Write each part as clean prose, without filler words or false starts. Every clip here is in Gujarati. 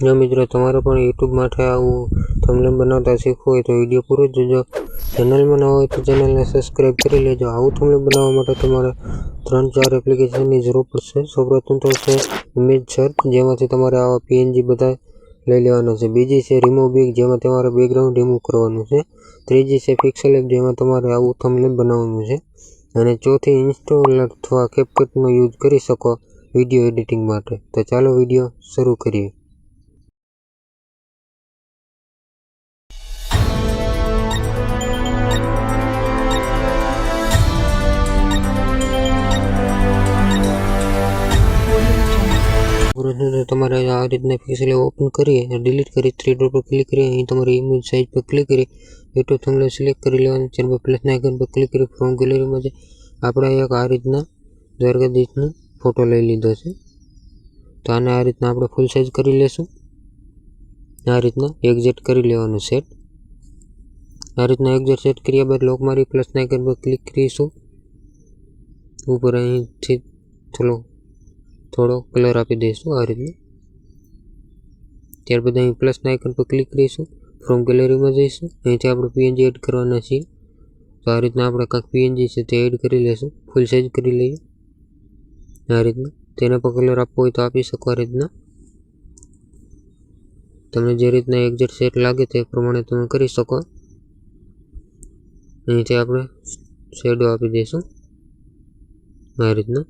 જો મિત્રો તમારે પણ યુટ્યુબ માટે આવું થંબનેલ બનાવતા શીખવું હોય તો વિડીયો પૂરો જોજો। ચેનલમાં ન હોય તો ચેનલને સબસ્ક્રાઈબ કરી લેજો। આવું થંબનેલ બનાવવા માટે તમારે 3-4 એપ્લિકેશનની જરૂર પડશે। સૌપ્રથમ તો છે ઇમેજ સર્ચ, જેમાંથી તમારે આવા પીએનજી બધા લઈ લેવાના છે। બીજી છે રિમૂવ બિગ, જેમાં તમારે બેકગ્રાઉન્ડ રિમૂવ કરવાનું છે। ત્રીજી છે પિક્સેલ એપ, જેમાં તમારે આવું થંબનેલ બનાવવાનું છે। અને ચોથી ઇન્સ્ટોલ અથવા કેપકટનો યુઝ કરી શકો વિડીયો એડિટિંગ માટે। તો ચાલો વિડીયો શરૂ કરીએ। તમારે આ રીતના પિક્સેલ ઓપન કરી ડિલીટ કરી 3 ડોટ પર ક્લિક કરી અહીં તમારી ઇમેજ સાઇઝ પર ક્લિક કરી યુટ્યુબ થંબનેલ સિલેક્ટ કરી લેવાનું। ત્યારબાદ પ્લસના આઇકન પર ક્લિક કરી ફ્રોમ ગેલેરીમાં જઈ આપણે એક આ રીતના દ્વારકાધીશનો ફોટો લઈ લીધો છે। તો આને આ રીતના આપણે ફૂલ સાઇઝ કરી લેશું। આ રીતના એક્ઝેક્ટ કરી લેવાનું સેટ। આ રીતના એક્ઝેક્ટ સેટ કર્યા બાદ લોક મારી પ્લસના આઇકન પર ક્લિક કરીશું। ઉપર અહીંથી થોડો કલર આપી દઈશું આ રીતના। ત્યારબાદ અહીં પ્લસના આઇકન પર ક્લિક કરીશું, ફ્રોમ ગેલેરીમાં જઈશું, અહીંથી આપણે પીએનજી એડ કરવાના છીએ। તો આ રીતના આપણે કાંઈક પીએનજી છે તે એડ કરી લેશું, ફૂલ સાઇઝ કરી લઈએ આ રીતના। તેને પર કલર આપવો હોય તો આપી શકો આ રીતના। તમને જે રીતના એક્ઝેક્ટ સેટ લાગે તે પ્રમાણે તમે કરી શકો। અહીંથી આપણે શેડો આપી દઈશું આ રીતના।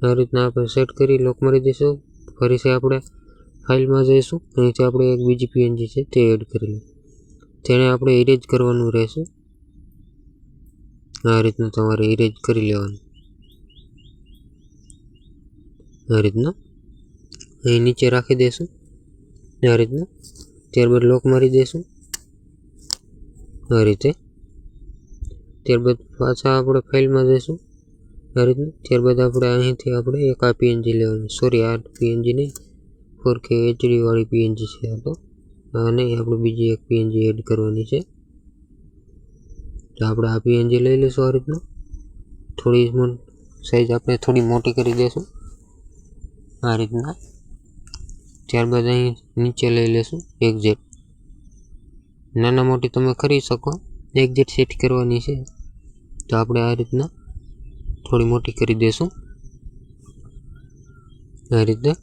આ રીતના આપણે સેટ કરી લોક મારી દઈશું। ફરીથી આપણે ફાઇલમાં જઈશું, અહીંથી આપણે એક બીજી પીએનજી છે તે એડ કરી લઈએ। તેને આપણે ઇરેજ કરવાનું રહેશે। આ રીતના તમારે ઇરેજ કરી લેવાનું આ રીતના। અહીં નીચે રાખી દઈશું આ રીતના। ત્યારબાદ લોક મારી દઈશું આ રીતે। ત્યારબાદ પાછા આપણે ફાઇલમાં જઈશું આ રીતના। ત્યારબાદ આપણે અહીંથી આપણે એક આ પીએનજી લેવાની, સોરી આ પીએનજી નહીં, 4K HD વાળી પીએનજી છે આ તો। અને આપણે બીજી એક પીએનજી એડ કરવાની છે। તો આપણે આ પીએનજી લઈ લઈશું આ રીતના। થોડી સાઈઝ આપણે થોડી મોટી કરી દઈશું આ રીતના। ત્યારબાદ અહીં નીચે લઈ લઈશું એક્ઝેક્ટ, નાના મોટી તમે કરી શકો, એક્ઝેક્ટ સેટ કરવાની છે। તો આપણે આ રીતના થોડી મોટી કરી દઈશું આ રીતના।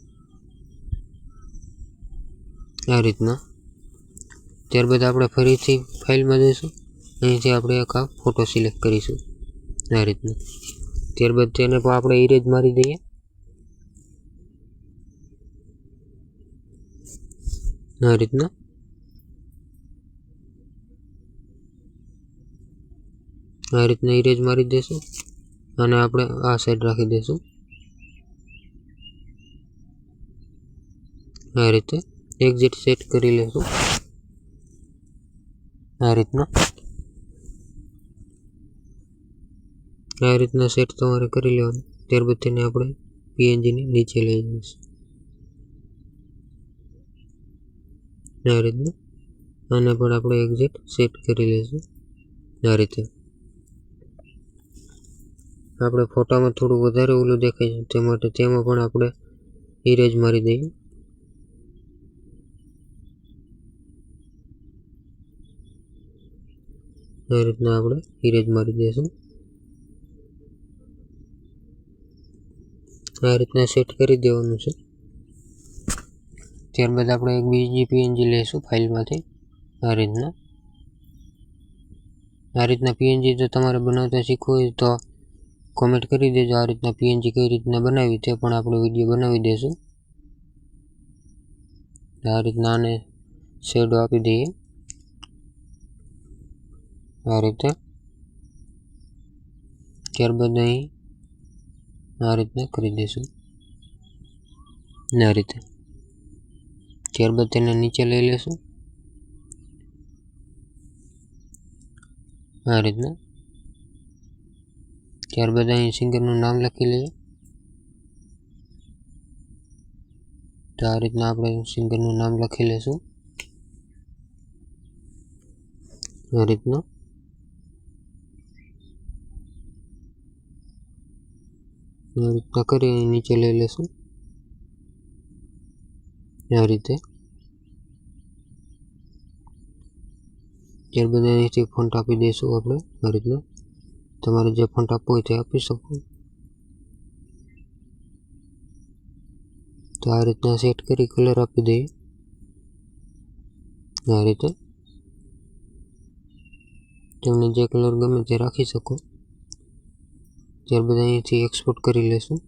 ત્યારબાદ આપણે ફરીથી ફાઇલમાં જઈશું, અહીંથી આપણે એક આ ફોટો સિલેક્ટ કરીશું આ રીતના। ત્યારબાદ તેને પણ આપણે ઇરેજ મારી દઈએ આ રીતના। આ રીતના ઇરેજ મારી દઈશું અને આપણે આ સાઈડ રાખી દઈશું આ રીતે। એક્ઝેક્ટ સેટ કરી લેશું આ રીતના। આ રીતના સેટ તમારે કરી લેવાનું। ત્યારબાદ તેને આપણે પીએનજીની નીચે લઈ જઈશું આ રીતના। આને પણ આપણે એક્ઝેક્ટ સેટ કરી લઈશું આ રીતે। આપણે ફોટામાં થોડું વધારે ઓલું દેખાય છે તે માટે તેમાં પણ આપણે ઇરેજ મારી દઈએ આ રીતના। આપણે ઇરેજ મારી દઈશું આ રીતના સેટ કરી દેવાનું છે। ત્યારબાદ આપણે એક બીજી પીએનજી લઈશું ફાઇલમાંથી આ રીતના। આ રીતના પીએનજી જો તમારે બનાવતા શીખવું હોય તો કોમેન્ટ કરી દેજો, આ રીતના પીએનજી કઈ રીતના બનાવી તે પણ આપણે વિડીયો બનાવી દઈશું આ રીતના। આને શેડો આપી દઈએ આ રીતે। ત્યારબાદ અહીં આ રીતના કરી દઈશું આ રીતે। ત્યારબાદ તેને નીચે લઈ લેશું આ રીતના। ત્યારબાદ અહીં સિંગરનું નામ લખી લઈએ। તો આ રીતના આપણે સિંગરનું નામ લખી લેશું આ રીતના। આ રીતના કરી અહીં નીચે લઈ લેશું આ રીતે. ત્યારબાદ અહીંથી ફોન્ટ આપી દઈશું આપણે આ રીતના. તમારે જે ફોન્ટ આપવો હોય તે આપી શકો. તો આ રીતના સેટ કરી કલર આપી દઈએ આ રીતે. તમને જે કલર ગમે તે રાખી શકો. ત્યારબાદ અહીંથી એક્સપોર્ટ કરી લેશું.